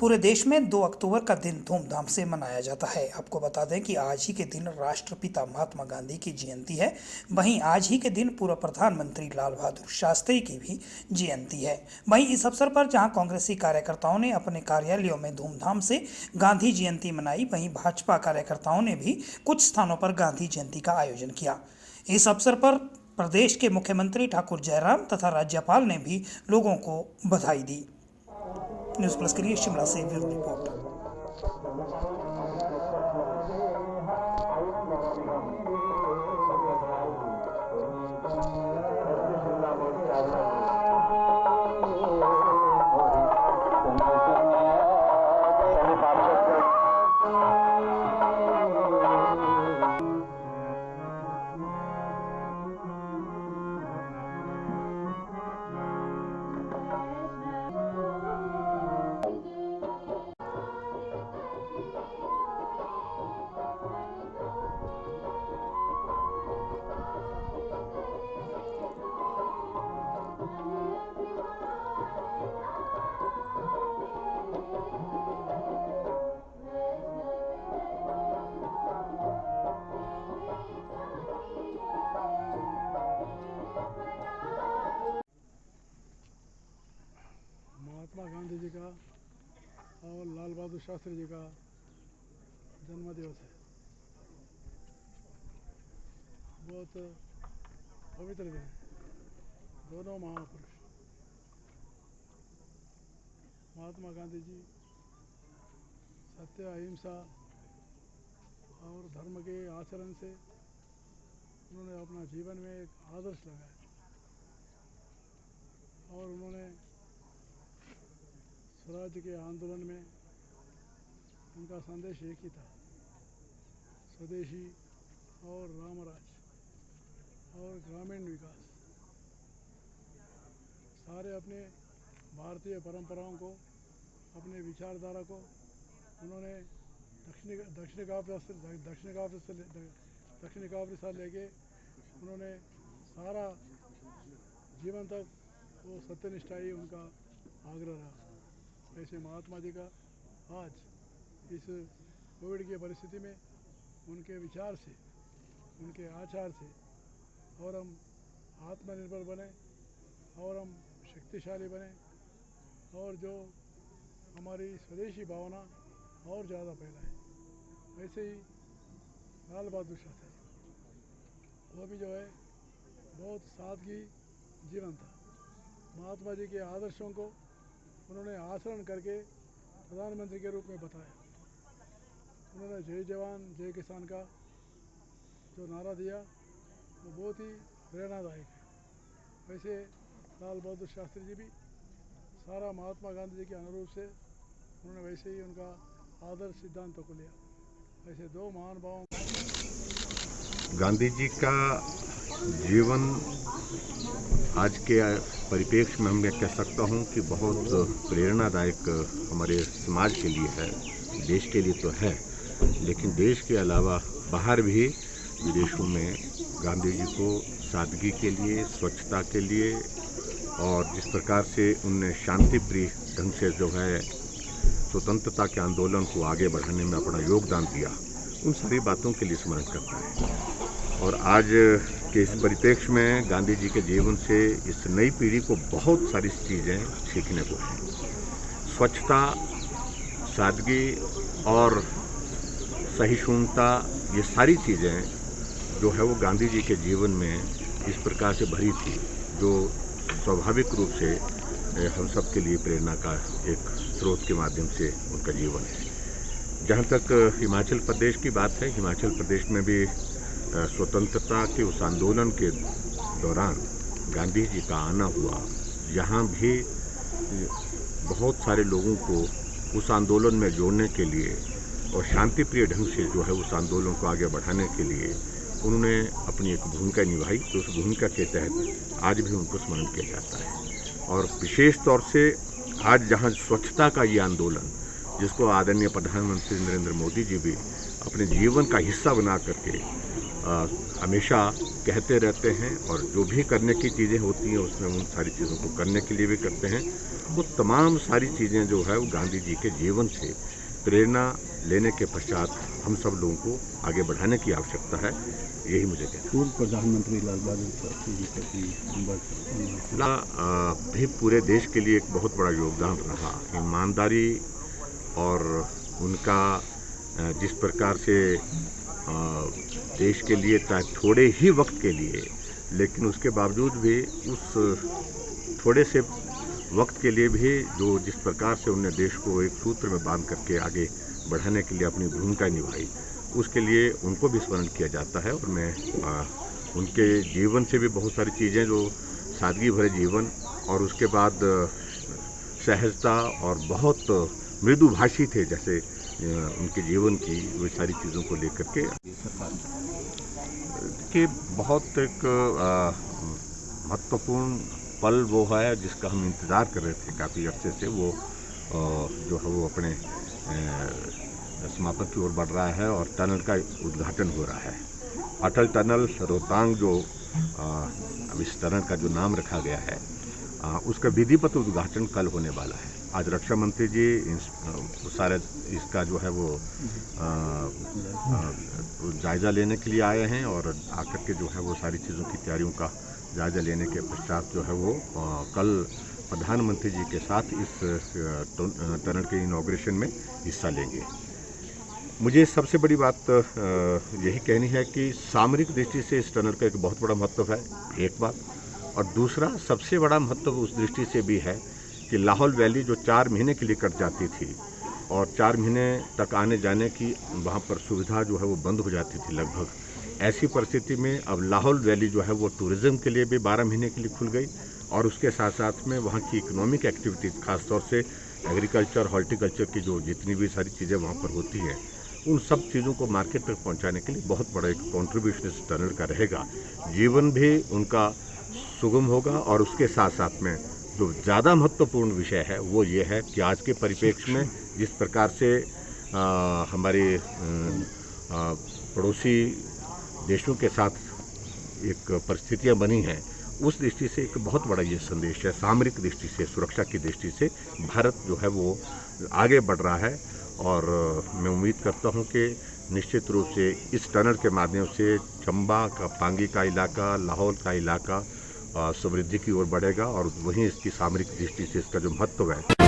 पूरे देश में 2 अक्टूबर का दिन धूमधाम से मनाया जाता है। आपको बता दें कि आज ही के दिन राष्ट्रपिता महात्मा गांधी की जयंती है। वहीं आज ही के दिन पूर्व प्रधानमंत्री लाल बहादुर शास्त्री की भी जयंती है। वहीं इस अवसर पर जहां कांग्रेसी कार्यकर्ताओं ने अपने कार्यालयों में धूमधाम से गांधी जयंती मनाई, वहीं भाजपा कार्यकर्ताओं ने भी कुछ स्थानों पर गांधी जयंती का आयोजन किया। इस अवसर पर प्रदेश के मुख्यमंत्री ठाकुर जयराम तथा राज्यपाल ने भी लोगों को बधाई दी। न्यूज़ प्लस के लिए शिमला से ब्यूरो रिपोर्ट। महात्मा गांधी जी का और लाल बहादुर शास्त्री जी का जन्म दिवस है। बहुत पवित्र दिन है। दोनों महापुरुष महात्मा गांधी जी सत्य, अहिंसा और धर्म के आचरण से उन्होंने अपना जीवन में एक आदर्श लगाया और उन्होंने स्वराज्य के आंदोलन में उनका संदेश एक ही था, स्वदेशी और रामराज और ग्रामीण विकास। सारे अपने भारतीय परंपराओं को, अपने विचारधारा को उन्होंने दक्षिण अफ्रीका लेके उन्होंने सारा जीवन तक वो सत्यनिष्ठा ही उनका आग्रह रहा। ऐसे महात्मा जी का आज इस कोविड की परिस्थिति में उनके विचार से, उनके आचार से और हम आत्मनिर्भर बने और हम शक्तिशाली बने और जो हमारी स्वदेशी भावना और ज़्यादा फैलाए। वैसे ही लाल बहादुर शास्त्री वो भी जो है बहुत सादगी जीवन था। महात्मा जी के आदर्शों को उन्होंने आचरण करके प्रधानमंत्री के रूप में बताया। उन्होंने जय जवान जय किसान का जो नारा दिया वो बहुत ही प्रेरणादायक है। वैसे लाल बहादुर शास्त्री जी भी सारा महात्मा गांधी जी के अनुरूप से उन्होंने वैसे ही उनका आदर्श सिद्धांतों को लिया। ऐसे दो महानुभावों गांधी जी का जीवन आज के परिप्रेक्ष्य में मैं कह सकता हूं कि बहुत प्रेरणादायक हमारे समाज के लिए है, देश के लिए तो है, लेकिन देश के अलावा बाहर भी विदेशों में गांधी जी को सादगी के लिए, स्वच्छता के लिए और जिस प्रकार से उनने शांति प्रिय ढंग से जो है स्वतंत्रता के आंदोलन को आगे बढ़ाने में अपना योगदान दिया, उन सारी बातों के लिए स्मरण करता है। और आज के इस परिप्रेक्ष्य में गांधी जी के जीवन से इस नई पीढ़ी को बहुत सारी चीज़ें सीखने को हैं। स्वच्छता, सादगी और सहिष्णुता, ये सारी चीज़ें जो है वो गांधी जी के जीवन में इस प्रकार से भरी थी, जो स्वाभाविक रूप से हम सब के लिए प्रेरणा का एक स्रोत के माध्यम से उनका जीवन है। जहाँ तक हिमाचल प्रदेश की बात है, हिमाचल प्रदेश में भी स्वतंत्रता के उस आंदोलन के दौरान गांधी जी का आना हुआ। यहाँ भी बहुत सारे लोगों को उस आंदोलन में जोड़ने के लिए और शांतिप्रिय ढंग से जो है उस आंदोलन को आगे बढ़ाने के लिए उन्होंने अपनी एक भूमिका निभाई। तो उस भूमिका के तहत आज भी उनको स्मरण किया जाता है। और विशेष तौर से आज जहाँ स्वच्छता का ये आंदोलन, जिसको आदरणीय प्रधानमंत्री नरेंद्र मोदी जी भी अपने जीवन का हिस्सा बना करके हमेशा कहते रहते हैं और जो भी करने की चीज़ें होती हैं उसमें उन सारी चीज़ों को करने के लिए भी करते हैं। वो तमाम सारी चीज़ें जो है वो गांधी जी के जीवन से प्रेरणा लेने के पश्चात हम सब लोगों को आगे बढ़ाने की आवश्यकता है, यही मुझे कहना है। पूर्व प्रधानमंत्री लाल बहादुर शास्त्री जी का भी भी पूरे देश के लिए एक बहुत बड़ा योगदान रहा। ईमानदारी और उनका जिस प्रकार से देश के लिए चाहे थोड़े ही वक्त के लिए, लेकिन उसके बावजूद भी उस थोड़े से वक्त के लिए भी जो जिस प्रकार से उन्होंने देश को एक सूत्र में बांध करके आगे बढ़ाने के लिए अपनी भूमिका निभाई, उसके लिए उनको भी स्मरण किया जाता है। और मैं उनके जीवन से भी बहुत सारी चीज़ें, जो सादगी भरे जीवन और उसके बाद सहजता और बहुत मृदुभाषी थे जैसे उनके जीवन की, वो सारी चीज़ों को लेकर के कि बहुत एक महत्वपूर्ण पल वो है जिसका हम इंतज़ार कर रहे थे काफ़ी अर्से से। वो जो है वो अपने समापन की ओर बढ़ रहा है और टनल का उद्घाटन हो रहा है। अटल टनल रोहतांग, जो अब इस टनल का जो नाम रखा गया है, उसका विधिवत उद्घाटन कल होने वाला है। आज रक्षा मंत्री जी सारे इसका जो है वो जायज़ा लेने के लिए आए हैं और आकर के जो है वो सारी चीज़ों की तैयारियों का जायज़ा लेने के पश्चात जो है वो कल प्रधानमंत्री जी के साथ इस टनल के इनॉग्रेशन में हिस्सा लेंगे। मुझे सबसे बड़ी बात यही कहनी है कि सामरिक दृष्टि से इस टनल का एक बहुत बड़ा महत्व है, एक बात। और दूसरा सबसे बड़ा महत्व उस दृष्टि से भी है कि लाहौल वैली जो 4 महीने के लिए कट जाती थी और 4 महीने तक आने जाने की वहाँ पर सुविधा जो है वो बंद हो जाती थी लगभग, ऐसी परिस्थिति में अब लाहौल वैली जो है वो टूरिज़्म के लिए भी 12 महीने के लिए खुल गई और उसके साथ साथ में वहाँ की इकोनॉमिक एक्टिविटीज़, खासतौर से एग्रीकल्चर, हॉर्टिकल्चर की जो जितनी भी सारी चीज़ें वहाँ पर होती हैं, उन सब चीज़ों को मार्केट तक पहुँचाने के लिए बहुत बड़ा एक कॉन्ट्रीब्यूशन इस टनल का रहेगा। जीवन भी उनका सुगम होगा और उसके साथ साथ में जो ज़्यादा महत्वपूर्ण विषय है वो ये है कि आज के परिप्रेक्ष्य में जिस प्रकार से हमारे पड़ोसी देशों के साथ एक परिस्थितियां बनी हैं, उस दृष्टि से एक बहुत बड़ा ये संदेश है। सामरिक दृष्टि से, सुरक्षा की दृष्टि से भारत जो है वो आगे बढ़ रहा है और मैं उम्मीद करता हूँ कि निश्चित रूप से इस टनल के माध्यम से चंबा का, पांगी का इलाका, लाहौल का इलाका समृद्धि की ओर बढ़ेगा और वहीं इसकी सामरिक दृष्टि से इसका जो महत्व है